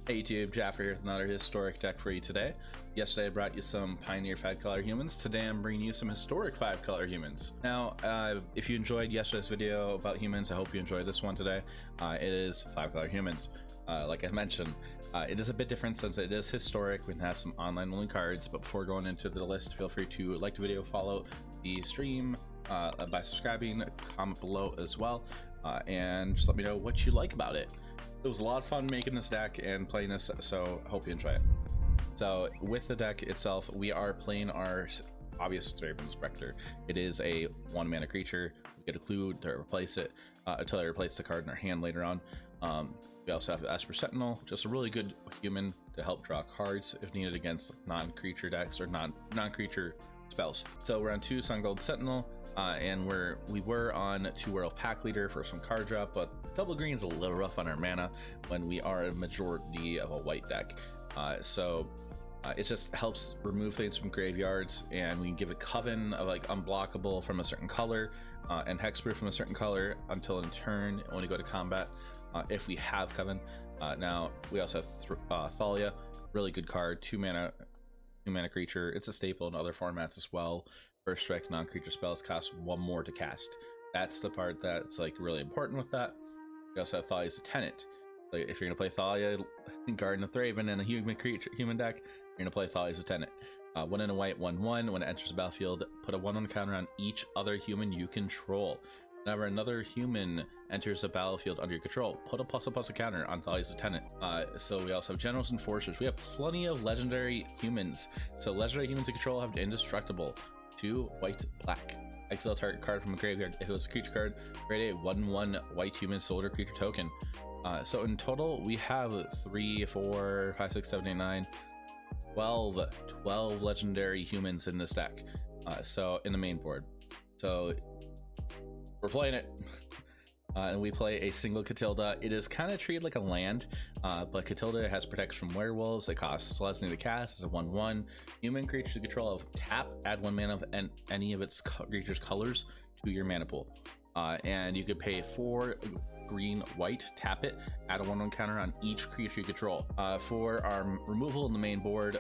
Hey YouTube, Jaffer here with another historic deck for you today. Yesterday I brought you some Pioneer 5-color humans. Today I'm bringing you some historic 5-color humans. Now, if you enjoyed yesterday's video about humans, I hope you enjoyed this one today. It is 5-color humans. Like I mentioned, it is a bit different since it is historic. We have some online only cards, but before going into the list, feel free to like the video, follow the stream by subscribing, comment below as well, and just let me know what you like about it. It was a lot of fun making this deck and playing this, so I hope you enjoy it. So with the deck itself, we are playing our obvious Draven Spectre. It is a 1-mana creature. We get a clue to replace it until I replace the card in our hand later on. We also have Esper Sentinel, just a really good human to help draw cards if needed against non-creature decks or non-creature spells. So we're on 2 Sun Gold Sentinel, and we were on 2 Werewolf Pack Leader for some card drop, but double green's a little rough on our mana when we are a majority of a white deck. It just helps remove things from graveyards, and we can give a Coven of like unblockable from a certain color and hexproof from a certain color until in turn when we go to combat, if we have Coven. Now we also have Thalia, really good card, 2-mana creature. It's a staple in other formats as well. First strike non-creature spells cost 1 more to cast. That's the part that's like really important with that. We also have Thalia's a Tenant. So if you're gonna play Thalia, Garden of Thraben, and a human deck, you're gonna play Thalia's a Tenant. 1 and a white, 1/1. When it enters the battlefield, put a 1/1 counter on each other human you control. Whenever another human enters the battlefield under your control, put a +++ counter on Thalia's a Tenant. So we also have Generals and Forcers. We have plenty of legendary humans. So legendary humans you control have Indestructible, 2 white, black. Exile target card from a graveyard. If it was a creature card, create a 1/1 white human soldier creature token. So in total, we have 3, 4, 5, 6, 7, 8, 9, 12 legendary humans in this deck. So in the main board. So we're playing it. And we play a single Catilda. It is kind of treated like a land, but Catilda has protection from werewolves. It costs less than to cast. It's a 1/1 human creature to control of tap, add 1 mana of any of its creature's colors to your mana pool. And you could pay 4 green, white, tap it, add a 1/1 counter on each creature you control. For our removal in the main board,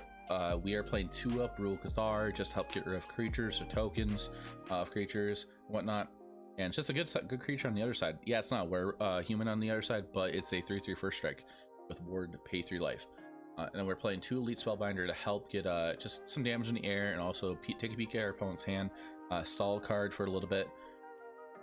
we are playing 2-up Rule Cathar, just help get rid of creatures or tokens of creatures, whatnot. And it's just a good creature on the other side. Yeah, it's not a human on the other side, but it's a 3/3 first strike with ward, pay 3 life. And then we're playing 2 Elite Spellbinder to help get just some damage in the air, and also take a peek at our opponent's hand. Stall card for a little bit.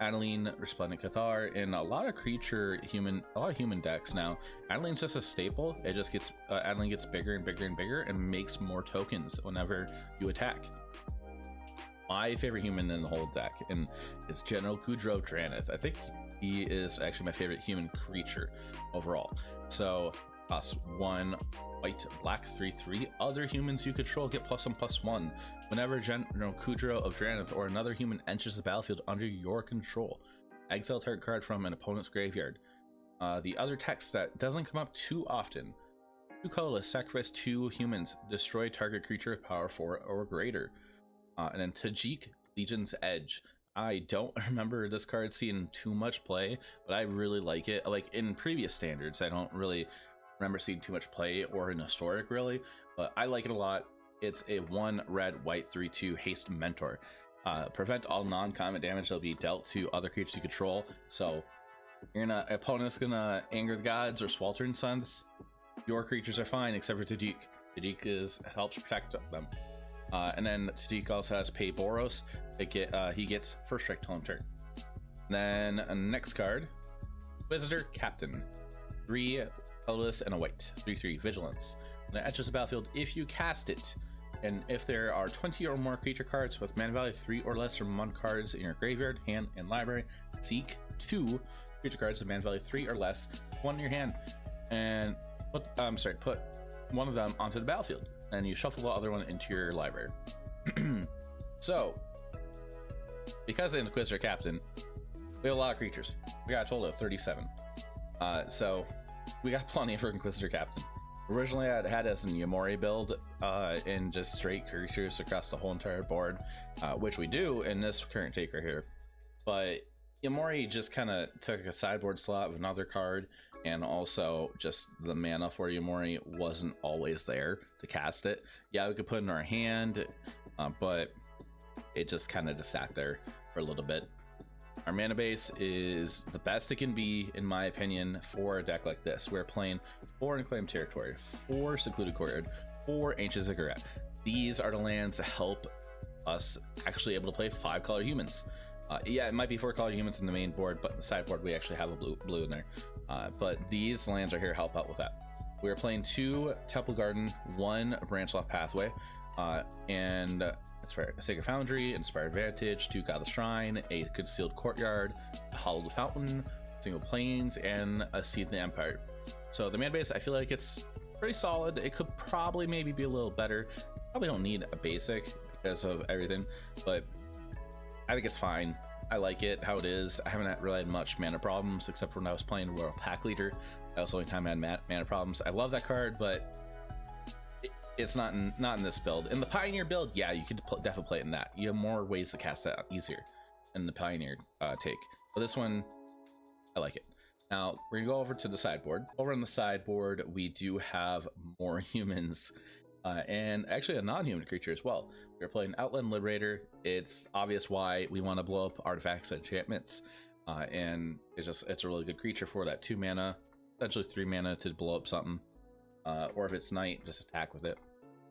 Adeline, Resplendent Cathar, and a lot of human decks now. Adeline's just a staple. It just gets Adeline gets bigger and bigger and bigger and makes more tokens whenever you attack. My favorite human in the whole deck and is General Kudro Draneth. I think he is actually my favorite human creature overall. So costs 1 white, black, 3/3. Other humans you control get +1/+1 whenever General Kudro of Draneth or another human enters the battlefield under your control. Exile target card from an opponent's graveyard. The other text that doesn't come up too often. 2 colorless, sacrifice 2 humans, destroy target creature with power 4 or greater. And then Tajik, Legion's Edge. I don't remember this card seeing too much play, but I really like it. Like in previous standards, I don't really remember seeing too much play, or in historic really, but I like it a lot. It's a 1 red, white, 3/2 haste mentor. Prevent all non-combat damage that'll be dealt to other creatures you control. So opponent's gonna Anger the Gods or Sweltering Suns. Your creatures are fine except for Tajik. Tajik helps protect them. And then Tajik also has Pay Boros. He gets first strike till turn. Then next card, Visitor Captain. 3 colorless and a white, 3/3 vigilance. When it enters the battlefield, if you cast it, and if there are 20 or more creature cards with mana value 3 or less from 1 cards in your graveyard, hand, and library, seek 2 creature cards with mana value 3 or less, 1 in your hand, and put 1 of them onto the battlefield. And you shuffle the other one into your library. So, because of Inquisitor Captain, we have a lot of creatures. We got a total of 37. So, we got plenty for Inquisitor Captain. Originally, I had as an Yamori build and just straight creatures across the whole entire board, which we do in this current take right here. But Yamori just kind of took a sideboard slot of another card and also just the mana for Yumori wasn't always there to cast it. Yeah, we could put it in our hand, but it just kind of just sat there for a little bit. Our mana base is the best it can be, in my opinion, for a deck like this. We're playing 4 Unclaimed Territory, 4 Secluded Courtyard, 4 Ancient Ziggurat. These are the lands that help us actually able to play 5-color humans. Yeah, it might be 4-color humans in the main board, but in the sideboard we actually have a blue in there. But these lands are here to help out with that. We're playing 2 Temple Garden, 1 Branchloft Pathway, and Sacred Foundry, Inspired Vantage, 2 Godless Shrine, a Concealed Courtyard, a Hollowed Fountain, Single Plains, and a Seed of the Empire. So the mana base, I feel like it's pretty solid. It could probably maybe be a little better. Probably don't need a basic because of everything, but I think it's fine. I like it how it is. I haven't really had much mana problems except for when I was playing Royal Pack Leader. That was the only time I had mana problems. I love that card, but it's not in this build. In the Pioneer build, yeah, you could definitely play it in that. You have more ways to cast that easier in the Pioneer take. But this one, I like it. Now we're gonna go over to the sideboard. Over on the sideboard, we do have more humans. And actually a non-human creature as well. We're playing Outland Liberator. It's obvious why we want to blow up artifacts and enchantments, and it's a really good creature for that 2 mana, essentially 3 mana to blow up something, or if it's night, just attack with it.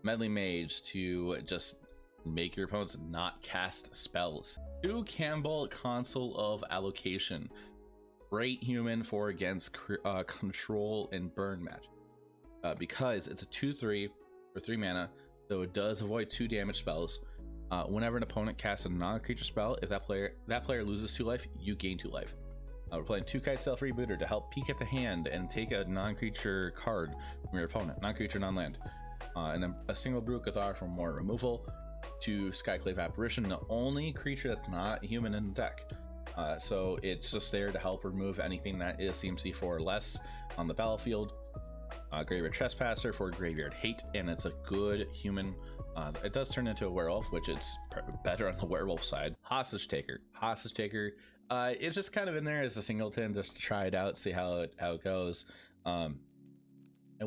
Meddling Mage to just make your opponents not cast spells. 2 Campbell Console of Allocation, great human for against control and burn magic, because it's a 2/3 for 3 mana, so it does avoid 2 damage spells. Whenever an opponent casts a non-creature spell, if that player loses 2 life, you gain 2 life. We're playing 2 Kitesail Freebooter to help peek at the hand and take a non-creature card from your opponent, non-creature, non-land. And then a single Brute Cathar for more removal. 2 Skyclave Apparition, the only creature that's not human in the deck. So it's just there to help remove anything that is CMC 4 or less on the battlefield. Graveyard Trespasser for Graveyard Hate, and it's a good human. It does turn into a werewolf, which it's better on the werewolf side. Hostage Taker. It's just kind of in there as a singleton just to try it out, see how it goes. And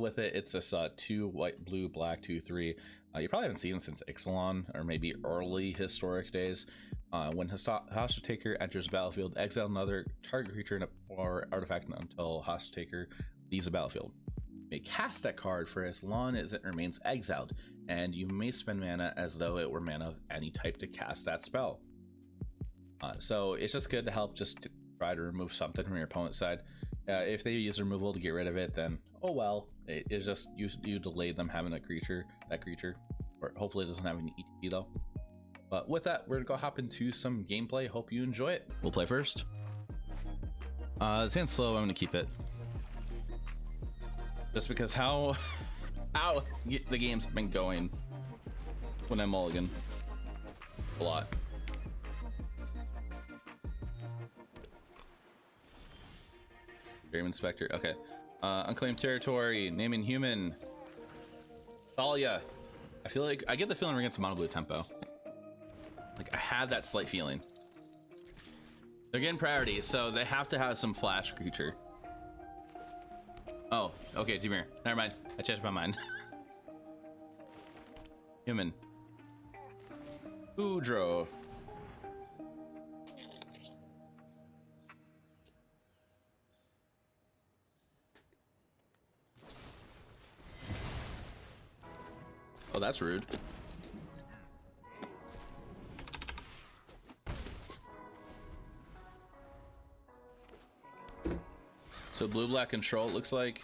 with it, it's just 2 white, blue, black, 2/3. You probably haven't seen it since Ixalan or maybe early historic days. When Hostage Taker enters the battlefield, exile another target creature or artifact until Hostage Taker leaves the battlefield. You may cast that card for as long as it remains exiled, and you may spend mana as though it were mana of any type to cast that spell. So it's just good to help just to try to remove something from your opponent's side. If they use removal to get rid of it, then oh well, it's just you delayed them having that creature, or hopefully it doesn't have any ETB though. But with that, we're gonna go hop into some gameplay. Hope you enjoy it. We'll play first. It's getting slow. I'm gonna keep it. Just because how the game's been going when I mulligan a lot. Dream Inspector. Okay. Unclaimed Territory. Naming Human. Thalia. I feel like I get the feeling we're against Mono Blue Tempo. Like I have that slight feeling. They're getting priority, so they have to have some flash creature. Oh, okay, Dimir. Never mind. I changed my mind. Human. Udro. Oh, that's rude. So blue-black control, it looks like.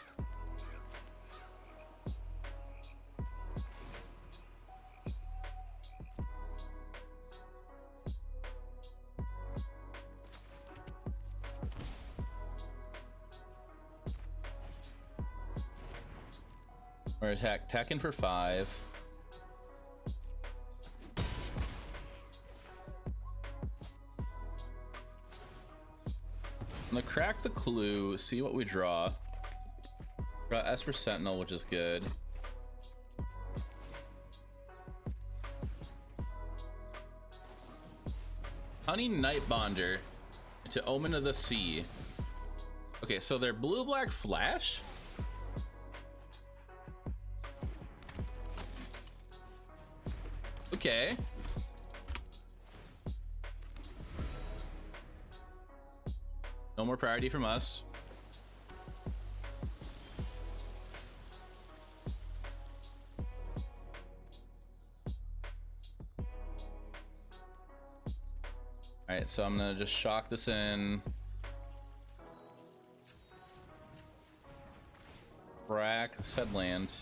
We're attacking for 5. I'm gonna crack the clue, see what we draw. Got Esper Sentinel, which is good. Honey Nightbonder into Omen of the Sea. Okay, so they're blue-black flash. Okay. No more priority from us. All right, so I'm gonna just shock this in. Crack said land.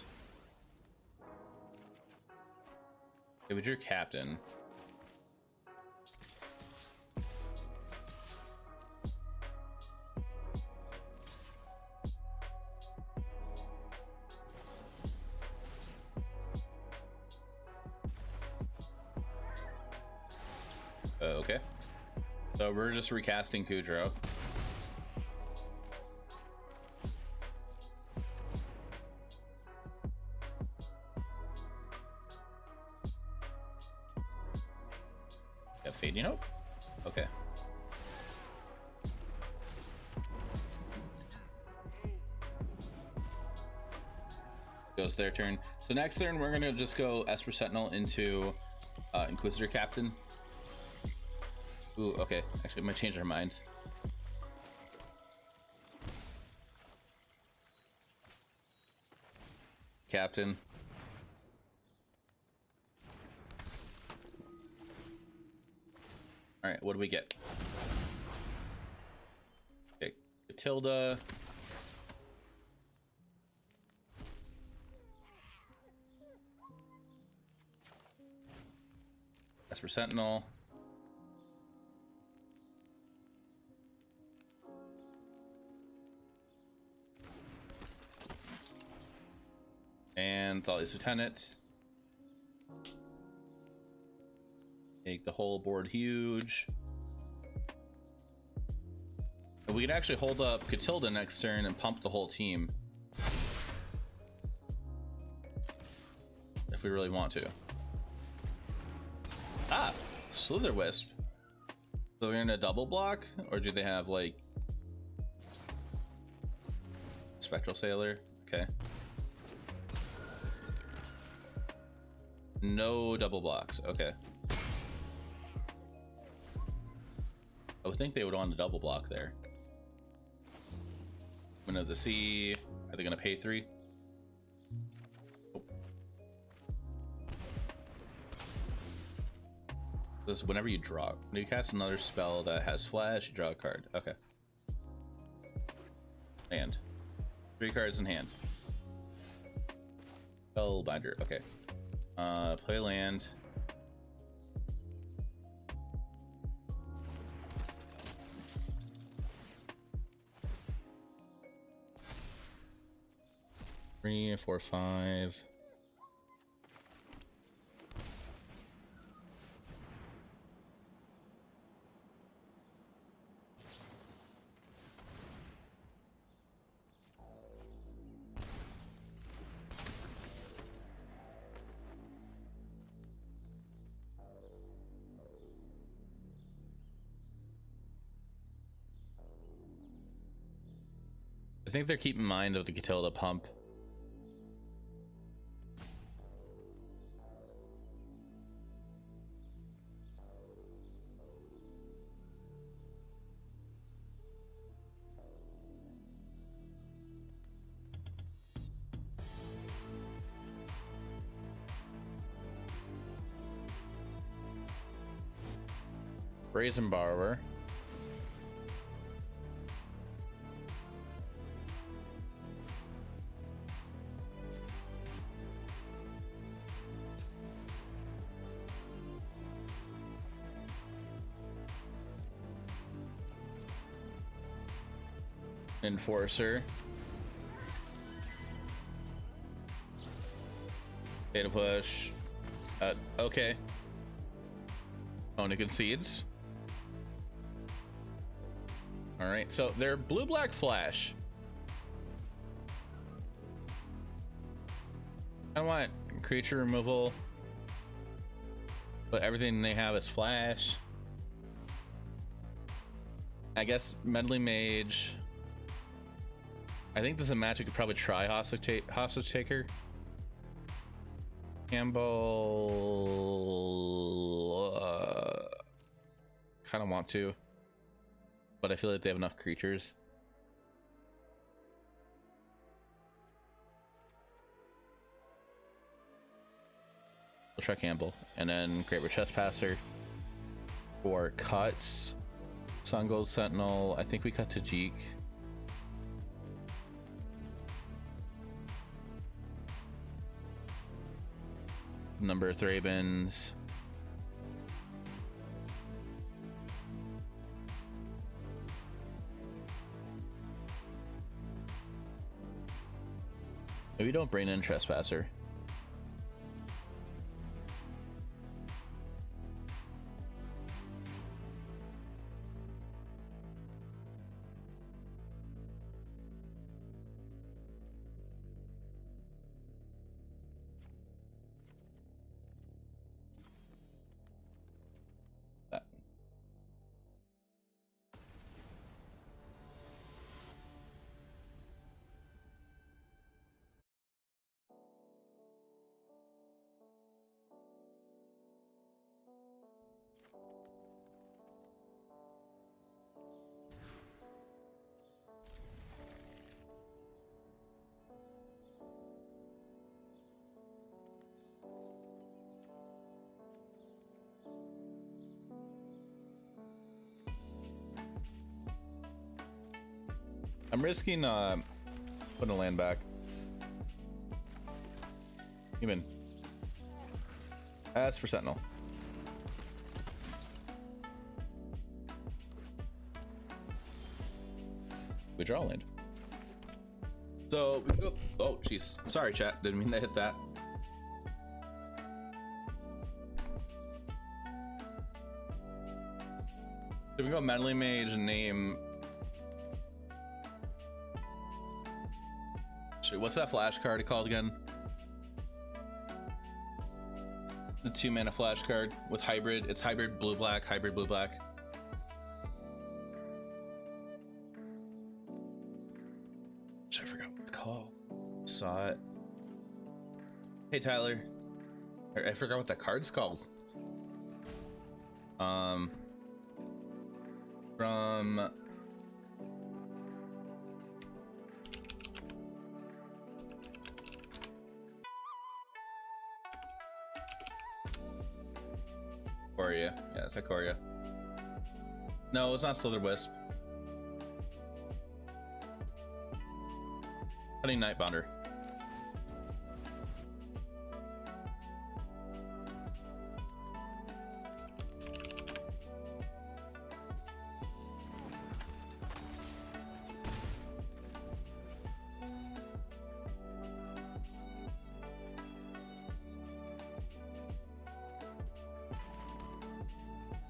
Okay, but you're captain. Okay. So we're just recasting Kudrow. Got Fading Hope? Okay. Goes their turn. So next turn we're gonna just go Esper Sentinel into Inquisitor Captain. Ooh, okay. Actually, I might change our mind. Captain. All right, what do we get? Okay, Catilda. Esper Sentinel. And Thalia's Lieutenant. Make the whole board huge. And we can actually hold up Catilda next turn and pump the whole team. If we really want to. Ah! Slither Wisp. So they're gonna double block? Or do they have like Spectral Sailor? Okay. No double blocks. Okay. I would think they would want to double block there. Wind of the Sea. Are they going to pay 3? Oh. This is whenever you draw. When you cast another spell that has flash, you draw a card. Okay. Hand. 3 cards in hand. Spellbinder. Okay. Play land. Three, 4, 5. I think they're keeping mind of the Catilda pump. Brazen Borrower. Enforcer. Data push. Okay. Ona concedes. Alright, so they're blue-black flash. I want creature removal, but everything they have is flash. I guess Meddling Mage. I think this is a match we could probably try hostage taker. Campbell, kind of want to, but I feel like they have enough creatures. We'll try Campbell, and then Great Red Trespasser for cuts. Sun Gold Sentinel. I think we cut to Jeek. Number of Thrabins. Maybe don't bring in Trespasser. I'm risking putting a land back. Even. As for Sentinel. We draw land. So we go. Oh, jeez. Sorry, chat. Didn't mean to hit that. So we go Meddling Mage and name. What's that flash card called again? The 2-mana flash card with hybrid. It's hybrid blue-black, hybrid blue-black. I forgot what it's called. Saw it. Hey, Tyler. I forgot what that card's called. From... Coria. Yeah, it's a Coria. No, it's not Slither Wisp. Cutting Nightbonder.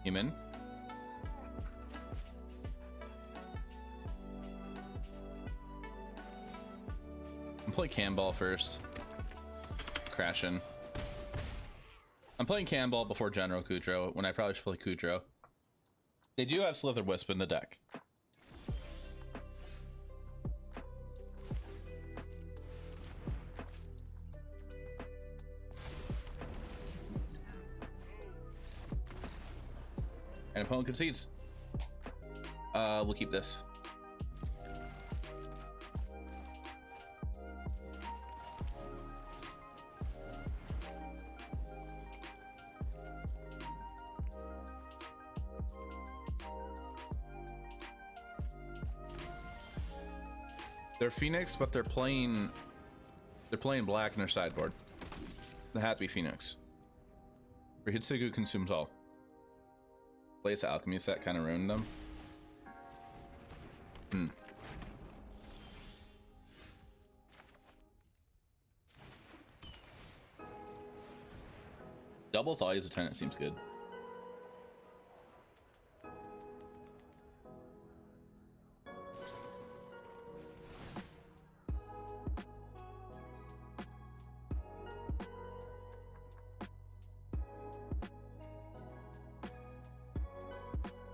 Human. I'm playing Camball first. Crashing. I'm playing Camball before General Kudrow when I probably should play Kudrow. They do have Slither Wisp in the deck. And opponent concedes. We'll keep this. They're Phoenix, but they're playing black in their sideboard. They have to be Phoenix. For Hitsugu consumes all. Place alchemy set kind of ruined them. Double Thalia's Lieutenant seems good.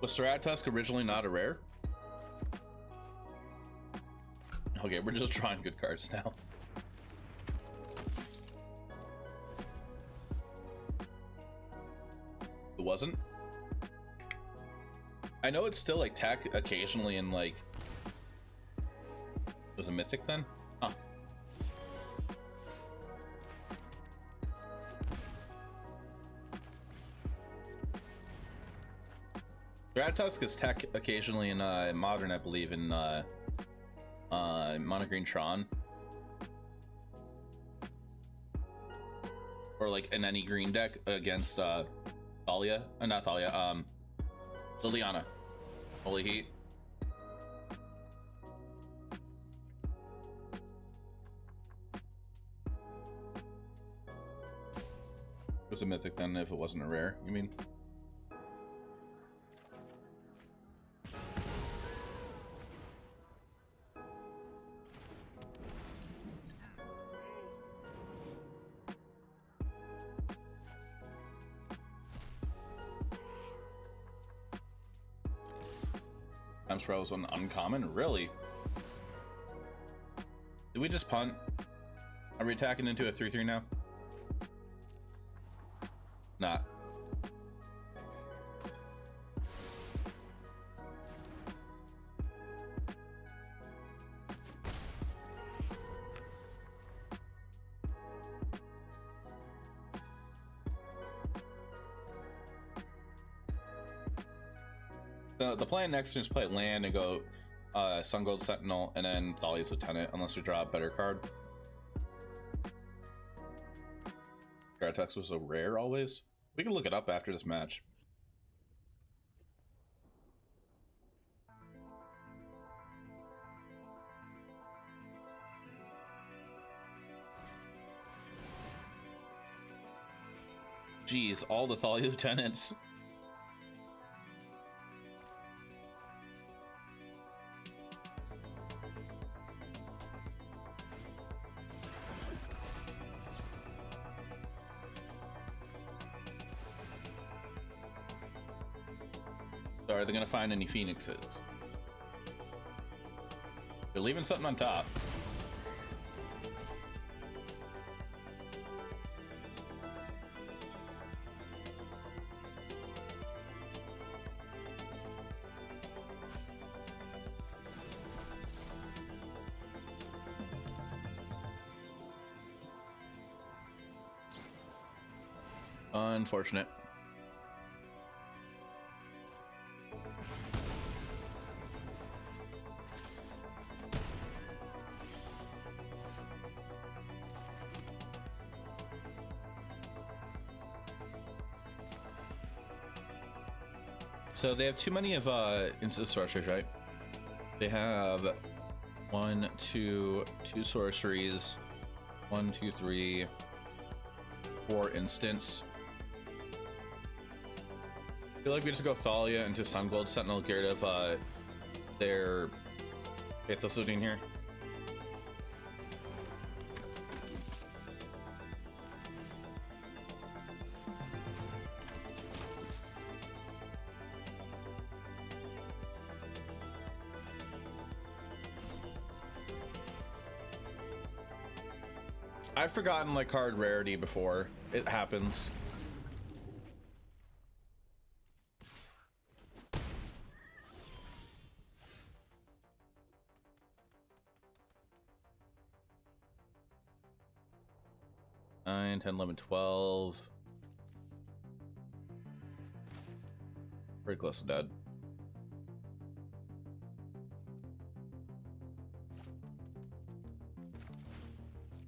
Was Ceratusk originally not a rare? Okay, we're just drawing good cards now. It wasn't? I know it's still like tech occasionally in like... It was a mythic then? Huh. Gratusk is tech occasionally in Modern, I believe, in Mono Green Tron. Or like in any green deck against Thalia. Not Thalia, Liliana. Holy Heat. It was a mythic then if it wasn't a rare, you mean? Times for was an uncommon? Really? Did we just punt? Are we attacking into a 3/3 now? Not. The plan next is play land and go Sun Gold Sentinel and then Thalia's Lieutenant, unless we draw a better card. Gratusk was a rare always. We can look it up after this match. Jeez, all the Thalia Lieutenants. So are they gonna find any Phoenixes? They're leaving something on top. Unfortunate. So they have too many of instant sorceries, right? They have 1, 2, 2 sorceries, 1, 2, 3, 4 instants. I feel like we just go Thalia into Sun Gold Sentinel, get rid of their Pathos Looting here. I've forgotten like card rarity before. It happens. Nine, 10, 11, 12. Pretty close to dead.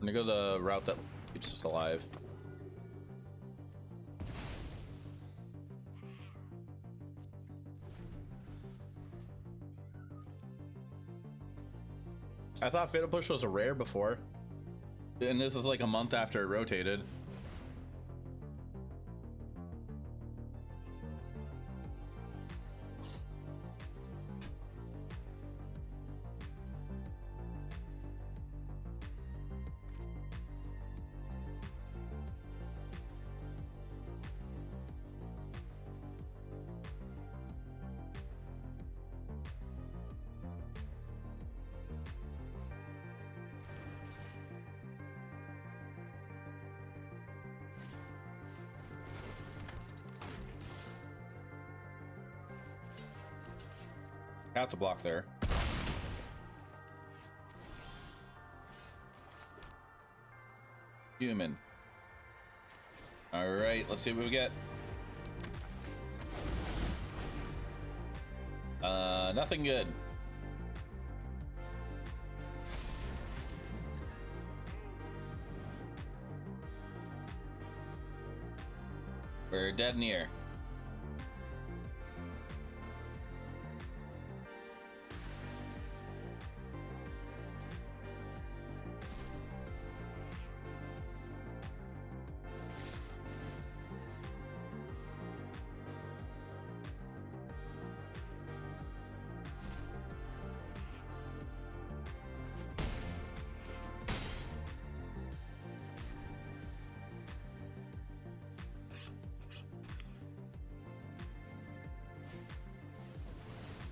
I'm gonna go the route that keeps us alive. I thought Fatal Push was a rare before, and this is like a month after it rotated. Out to block there. Human. All right, let's see what we get. Nothing good. We're dead near.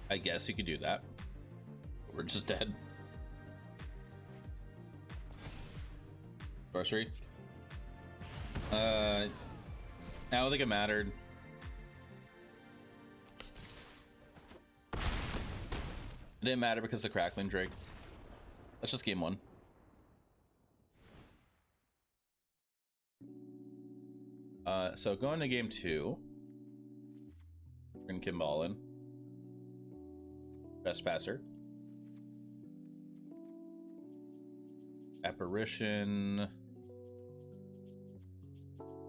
I guess you could do that. We're just dead. Sorcery. I don't think it mattered. It didn't matter because of the Crackling Drake. That's just game one. So going to game two. We're gonna Kimball in. Trespasser. Apparition.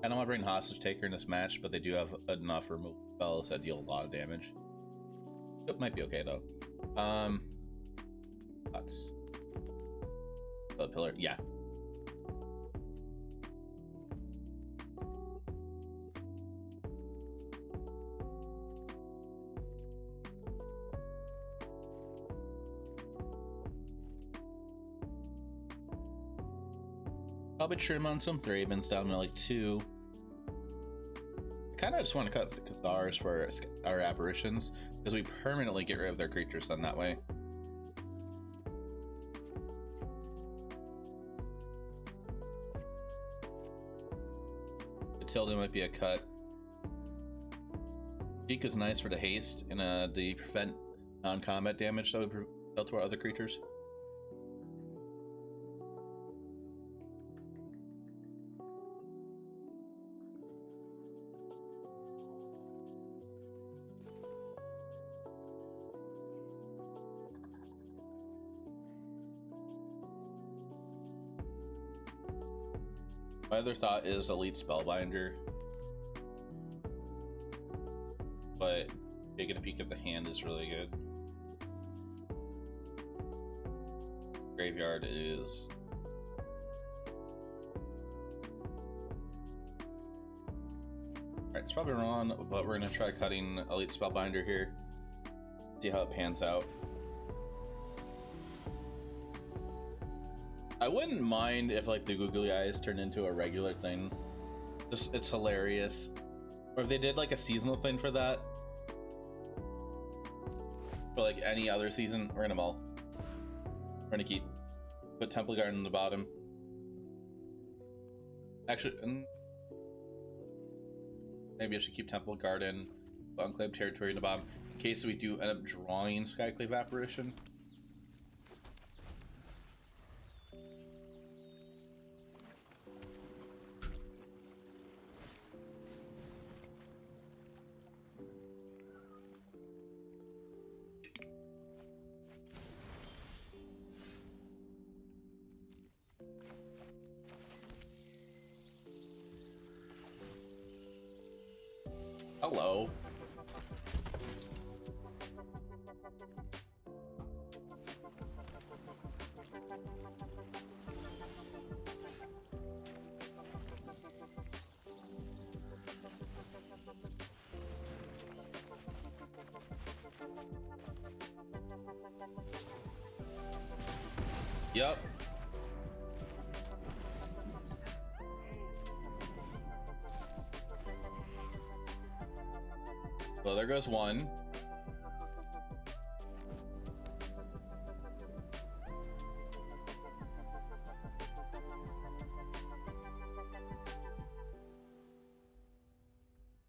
I don't want to bring Hostage Taker in this match, but they do have enough removal spells that deal a lot of damage. It might be okay though. That's Blood Pillar, yeah. Probably trim on some Thrabins down to like 2. I kind of just want to cut the Cathars for our apparitions because we permanently get rid of their creatures then that way. Tilda might be a cut. Cheek is nice for the haste and the prevent non-combat damage that we dealt to our other creatures. My other thought is Elite Spellbinder, but taking a peek at the hand is really good. Graveyard is alright. It's probably wrong, but we're gonna try cutting Elite Spellbinder here. See how it pans out. I wouldn't mind if like the googly eyes turned into a regular thing. Just it's hilarious. Or if they did like a seasonal thing for that. For like any other season, we're gonna mull. We're gonna keep put Temple Garden in the bottom. Actually, maybe I should keep Temple Garden, Enclave Territory in the bottom in case we do end up drawing Skyclave Apparition. Hello. Yep. Well, there goes one.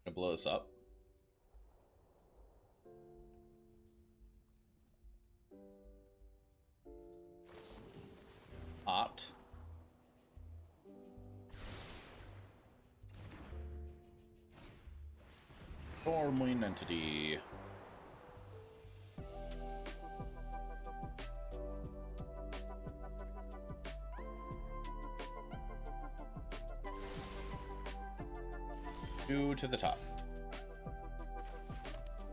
Gonna blow this up. Stormwind entity. Two to the top.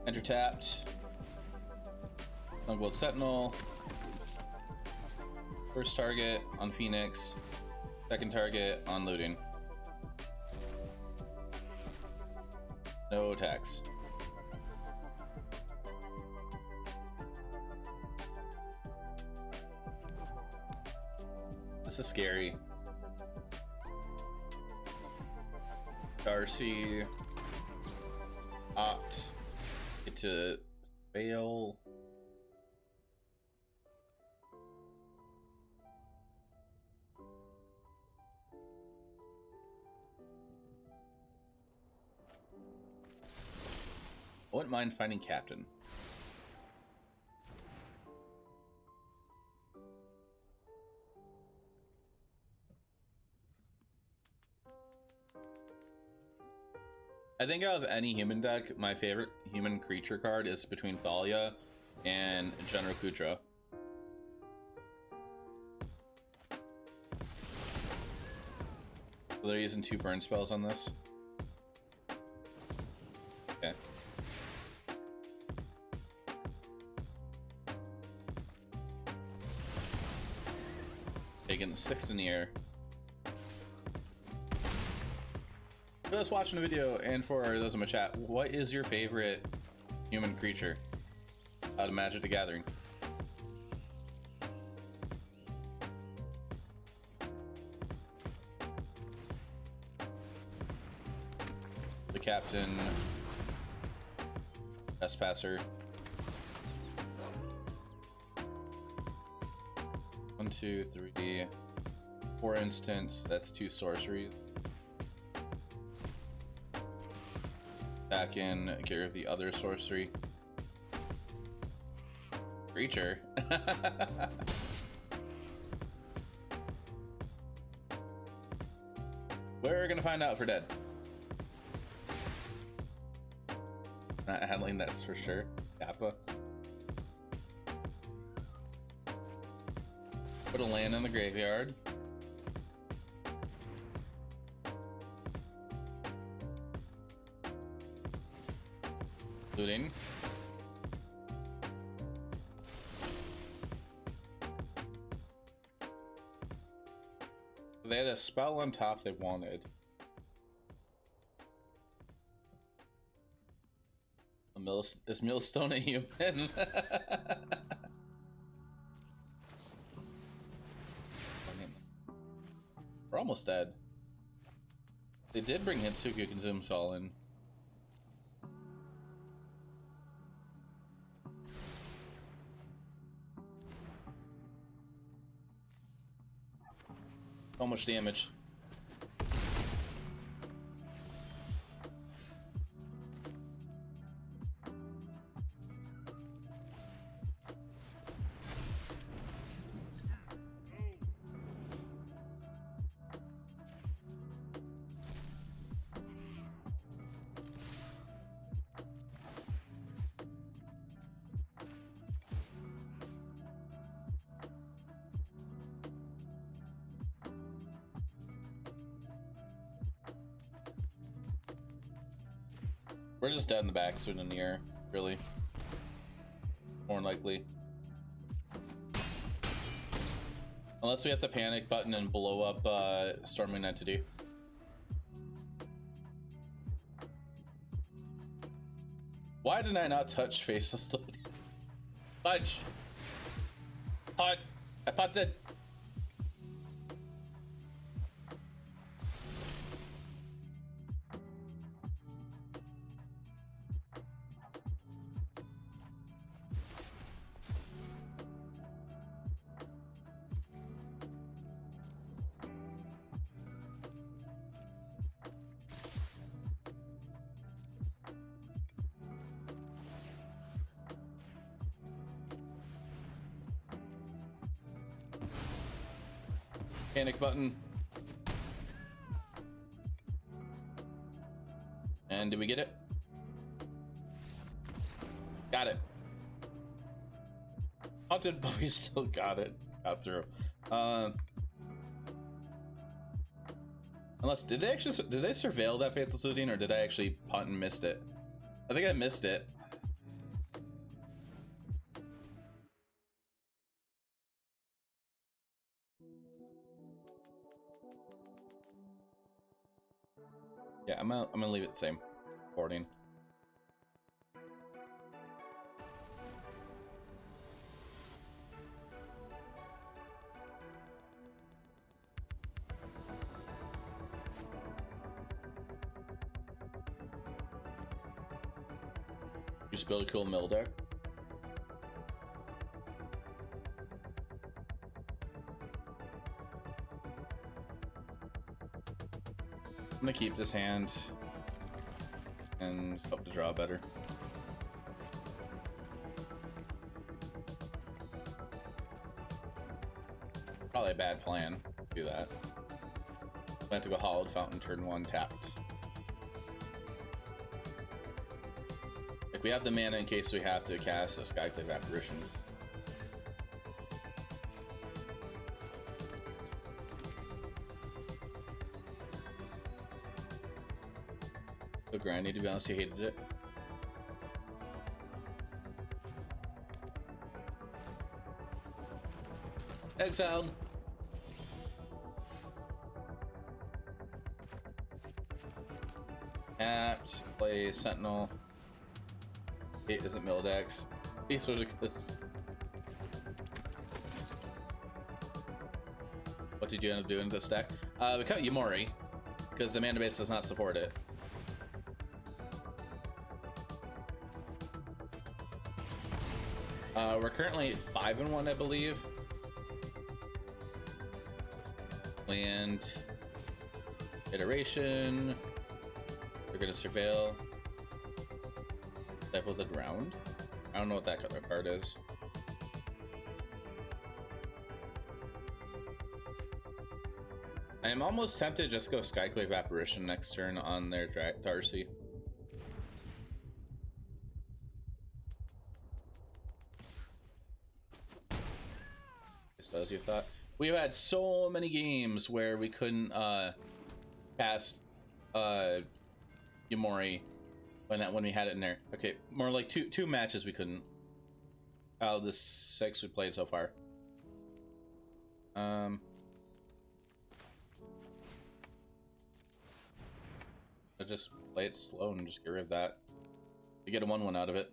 Enter tapped. Ungold Sentinel. First target on Phoenix. Second target on looting. No attacks. This is scary. Darcy. Opt. Get to fail. I wouldn't mind finding Captain. I think out of any human deck, my favorite human creature card is between Thalia and General Kutra. So they're using 2 burn spells on this. Okay. Taking the 6 in the air. For those watching the video and for those in my chat, what is your favorite human creature out of Magic the Gathering? The Captain, Trespasser. 1, 2, 3, 4 instants. That's 2 sorceries. Back in, get rid of the other sorcery. Creature. We're gonna find out for dead. Not handling, that's for sure. Kappa. Put a land in the graveyard. Looting. They had a spell on top they wanted. Is Millstone a human? We're almost dead. They did bring Hitsuku Consume Sol in. So much damage. We're just dead in the back soon in the air, really. More likely. Unless we have to panic button and blow up Stormwind Entity. Why did I not touch Faceless Lady? Punch! Punt! I punted! Panic button. And did we get it? Got it. Haunted, but we still got it. Got through. Unless did they surveil that Faithless Looting, or did I actually punt and missed it? I think I missed it. Yeah, I'm gonna leave it the same. 14. You just build a cool mill deck. I'm gonna keep this hand and hope to draw better. Probably a bad plan to do that. I have to go Hollowed Fountain turn 1 tapped. Like, we have the mana in case we have to cast a Skyclave Apparition. So grindy, to be honest, you hated it. Exiled. Tapped. Play Sentinel. It isn't Mildex. These are ridiculous. What did you end up doing this deck? We cut Yamori because the mana base does not support it. We're currently 5-1, I believe. Land iteration. We're gonna surveil. Step of the ground. I don't know what that card is. I am almost tempted to just go Skyclave Apparition next turn on their Darcy. As you thought. We've had so many games where we couldn't cast Yamori when we had it in there. Okay, more like two matches we couldn't. Out of the 6 we played so far. I just play it slow and just get rid of that. You get a 1/1 out of it.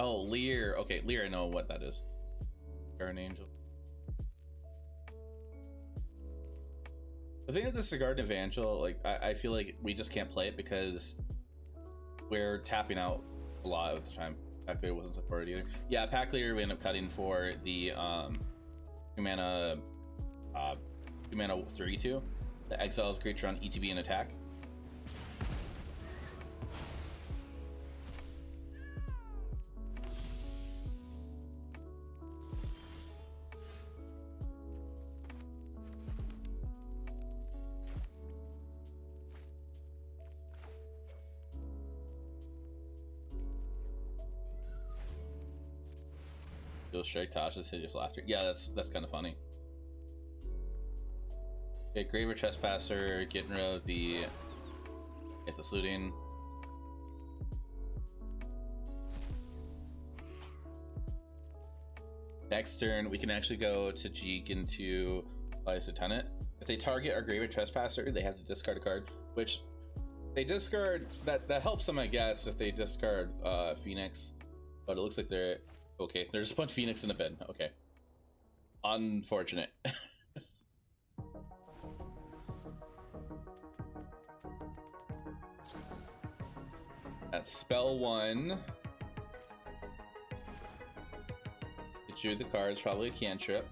Oh, Lear. Okay, Lear, I know what that is. Guardian Angel. The thing with this Guardian Evangel, like, I feel like we just can't play it because we're tapping out a lot of the time. Pack Lear wasn't supported either. Yeah, Pack Lear we end up cutting for the 2-mana 3/2. The exiles creature on ETB and attack. Strike Tasha's hideous laughter. Yeah, that's kind of funny. Okay, Graver Trespasser, getting rid of the Faithless Looting. Next turn, we can actually go to Jeek into Lias Lieutenant. If they target our Graver Trespasser, they have to discard a card, which they discard. That helps them, I guess, if they discard Phoenix. But it looks like they're okay. There's a bunch of Phoenix in the bed. Okay. Unfortunate. That's spell 1. It drew the cards, probably a cantrip.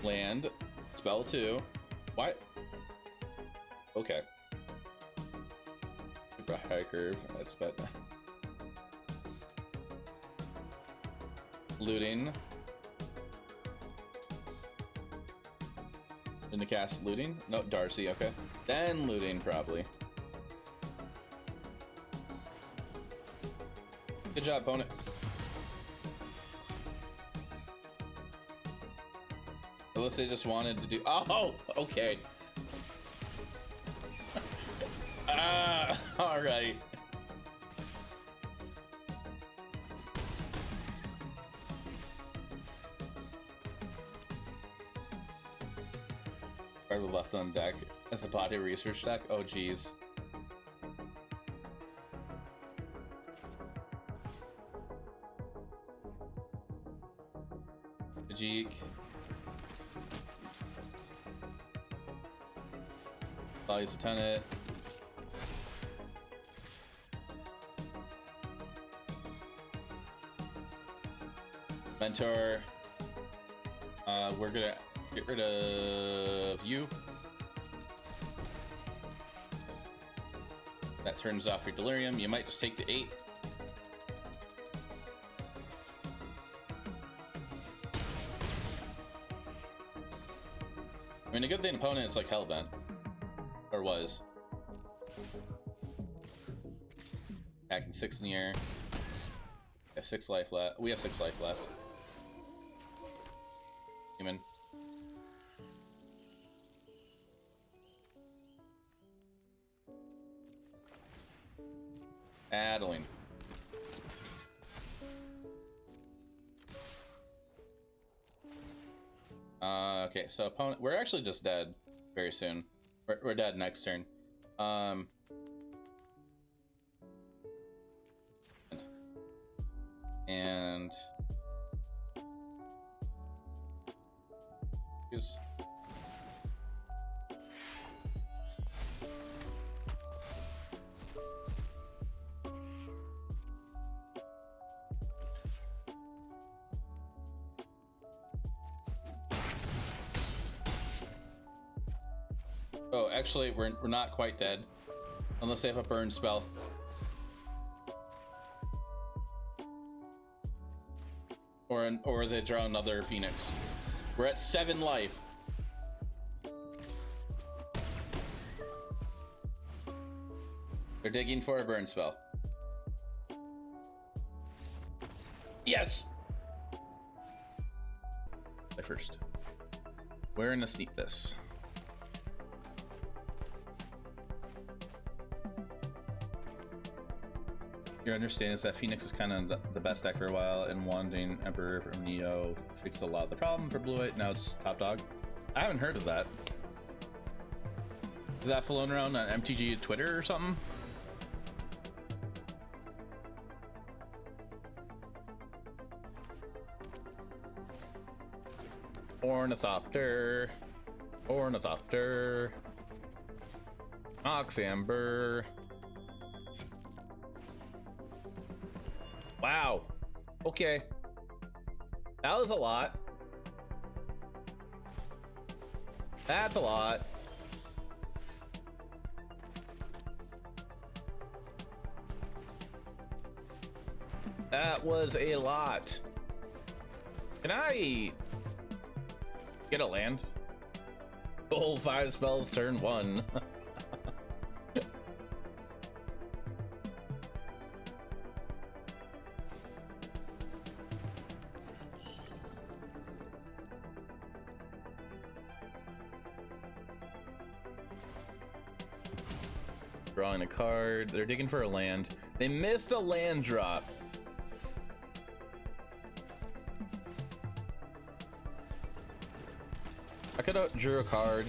Land. Spell 2. What? Okay. Super high curve. That's bad. Looting. In the cast, looting? No, Darcy, okay. Then looting, probably. Good job, opponent. Unless they just wanted to do. Oh, okay. All right. Card left on deck as a body research deck. Oh, geez. Tajik. Values a tenant. Mentor. We're gonna get rid of you. That turns off your delirium. You might just take the 8. I mean, a good thing opponent is like Hellbent. Or was. Attacking 6 in the air. We have 6 life left. We have 6 life left. Human. Adeline. Okay, so opponent. We're actually just dead very soon. We're dead next turn. And use. Oh, actually, we're not quite dead, unless they have a burn spell. Or they draw another Phoenix. We're at 7 life. They're digging for a burn spell. Yes! Play first. We're gonna sneak this. Your understanding is that Phoenix is kind of the best deck for a while, and Wandering Emperor from Neo fixed a lot of the problem for Blue-White. Now it's top dog. I haven't heard of that. Is that flown around on MTG Twitter or something? Ornithopter. Ornithopter. Oxamber. Wow. Okay. That was a lot. That's a lot. That was a lot. Can I get a land? Gold 5 spells turn 1. Drawing a card. They're digging for a land. They missed a land drop. I could have drew a card.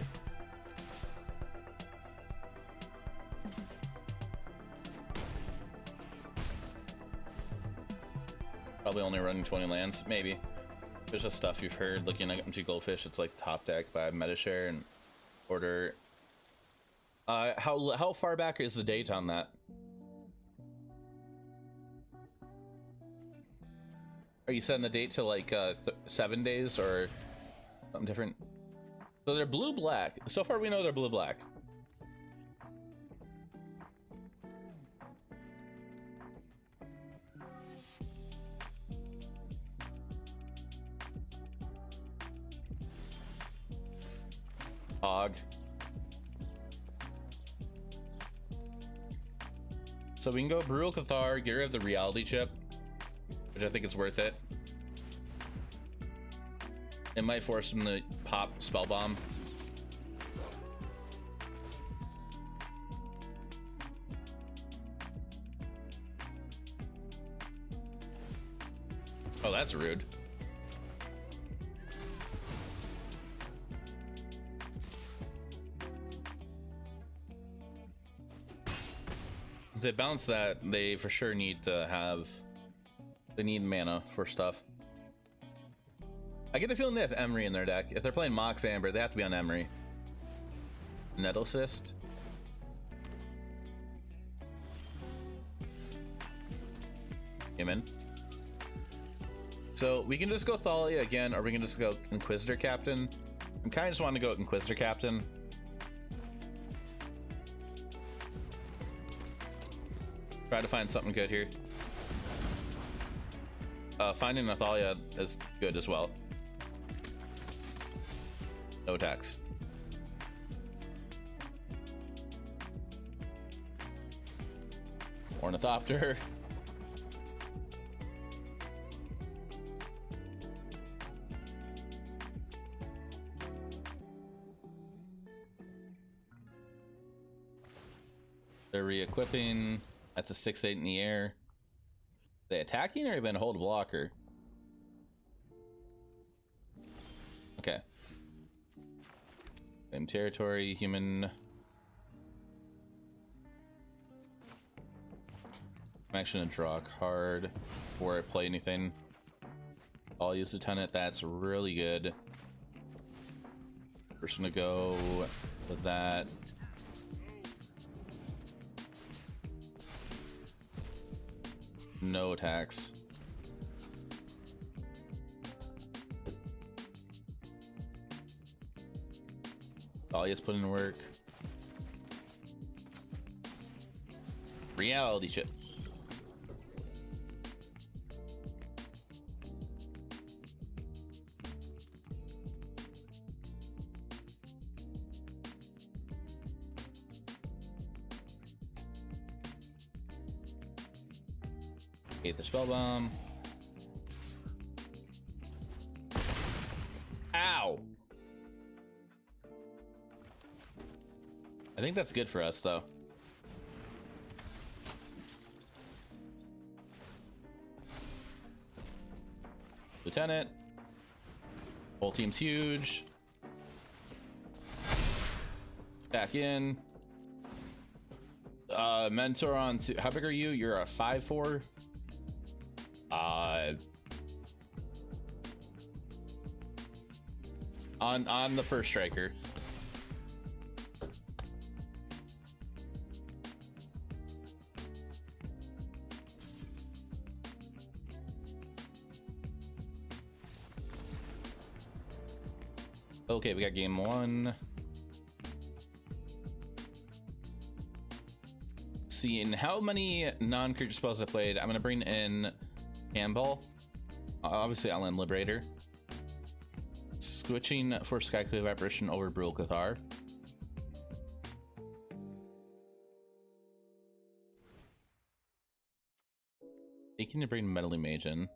Probably only running 20 lands, maybe. There's just stuff you've heard looking at MTG Goldfish. It's like top deck by Metashare and order. How far back is the date on that? Are you setting the date to like 7 days or something different? So they're blue-black. So far we know they're blue-black. hog. So we can go Brutal Cathar, get rid of the reality chip, which I think is worth it. It might force him to pop Spell Bomb. Oh, that's rude. If they bounce that, they for sure need to have... They need mana for stuff. I get the feeling they have Emery in their deck. If they're playing Mox Amber, they have to be on Emery. Nettle Cyst. Came in. So we can just go Thalia again, or we can just go Inquisitor Captain. I kind of just want to go Inquisitor Captain. Try to find something good here. Finding Nathalia is good as well. No attacks. Ornithopter. They're re-equipping. That's a 6/8 in the air. They attacking or even hold blocker? Okay. Same territory, human. I'm actually gonna draw a card before I play anything. I'll use Lieutenant. That's really good. First gonna go with that. No attacks. Dahlia's put in work. Reality chip. The Spell Bomb. Ow! I think that's good for us, though. Lieutenant. Whole team's huge. Back in. Mentor on... How big are you? You're a 5/4? On the first striker. Okay, we got game 1. Seeing how many non-creature spells I played, I'm gonna bring in Handball. Obviously, Outland Liberator. Switching for Skyclave Apparition over Brutal Cathar. Taking to bring Meddling Mage in.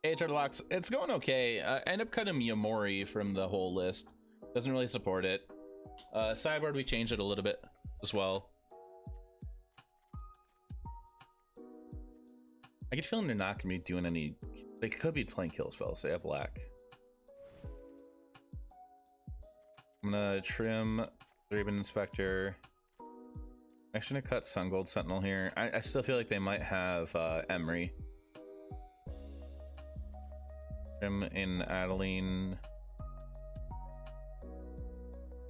Hey, Turtleox, it's going okay. I end up cutting Yamori from the whole list. Doesn't really support it. Sideboard, we changed it a little bit as well. I get a feeling they're not going to be doing any... They could be playing kill spells. They have black. I'm going to trim Raven Inspector. I'm actually going to cut Sun Gold Sentinel here. I still feel like they might have Emery. Trim in Adeline.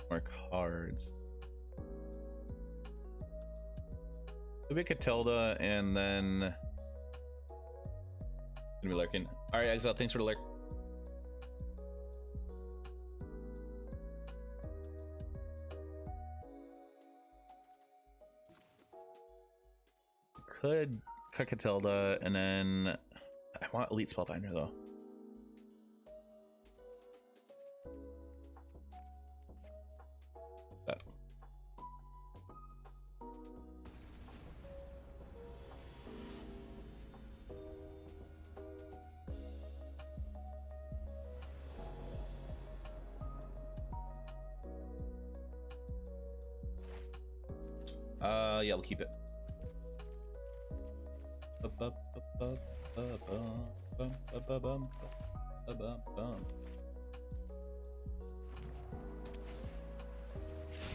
More cards. Could be Catilda and then... Gonna be lurking. Alright, Exile, thanks for the lurk. could cut Catilda, and then I want Elite Spellbinder though. Yeah, we'll keep it.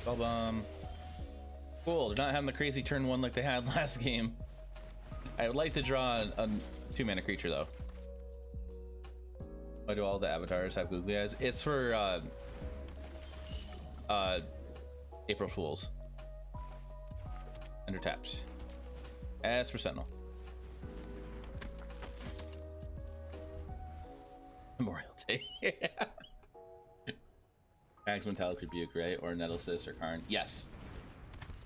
Spellbomb. Cool, they're not having the crazy turn one like they had last game. I would like to draw a 2-mana creature though. Why do all the avatars have googly eyes? It's for April Fools. Under taps. As for Sentinel. Memorial Day. Max Metallic Rebuke, right? Or Nettlesis or Karn. Yes.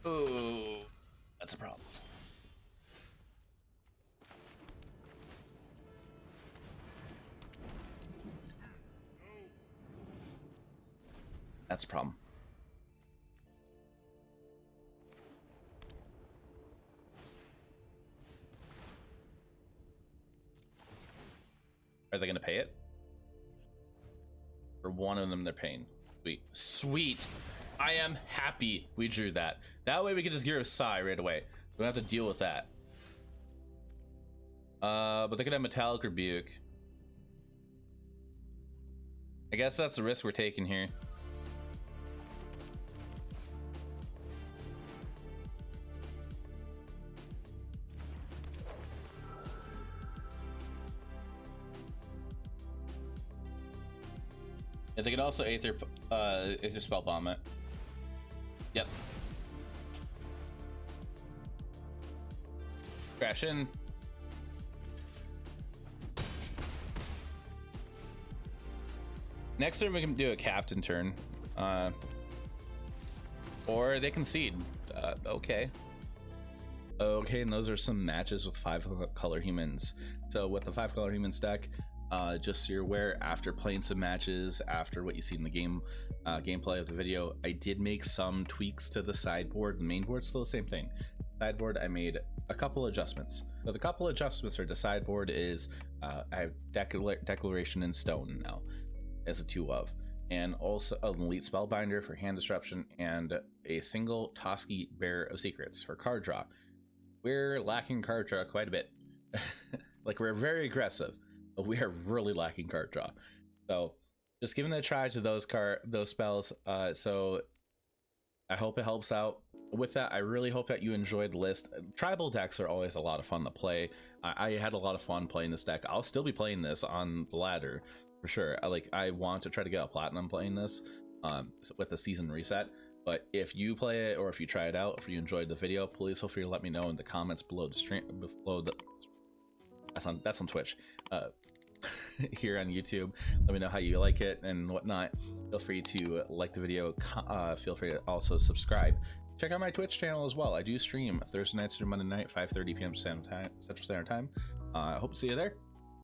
Ooh, that's a problem. That's a problem. Are they gonna pay it? For one of them, they're paying. Sweet. Sweet. I am happy we drew that. That way we can just give her a sigh right away. We don't have to deal with that. But they could have Metallic Rebuke. I guess that's the risk we're taking here. Yeah, they could also Aether Spellbomb it. Yep. Crash in. Next turn we can do a captain turn. Or they concede. Okay. Okay, and those are some matches with 5 color humans. So with the 5 color humans deck, just so you're aware, after playing some matches, after what you see in the game gameplay of the video, I did make some tweaks to the sideboard. The main board's still the same thing. Sideboard, I made a couple adjustments. So the couple adjustments for the sideboard is I have Declaration in Stone now as a 2 of, and also an Elite Spellbinder for hand disruption, and a single Toski Bearer of Secrets for card draw. We're lacking card draw quite a bit. Like, we're very aggressive, but we are really lacking card draw. So just giving it a try to those spells. So I hope it helps out. With that, I really hope that you enjoyed the list. Tribal decks are always a lot of fun to play. I had a lot of fun playing this deck. I'll still be playing this on the ladder for sure. I want to try to get a platinum playing this with the season reset. But if you play it, or if you try it out, if you enjoyed the video, please feel free to let me know in the comments below the stream. That's on Twitch. Here on YouTube, let me know how you like it and whatnot. Feel free to like the video. Feel free to also subscribe. Check out my Twitch channel as well. I do stream Thursday nights through Monday night, 5:30 p.m. Central Standard Time. I hope to see you there.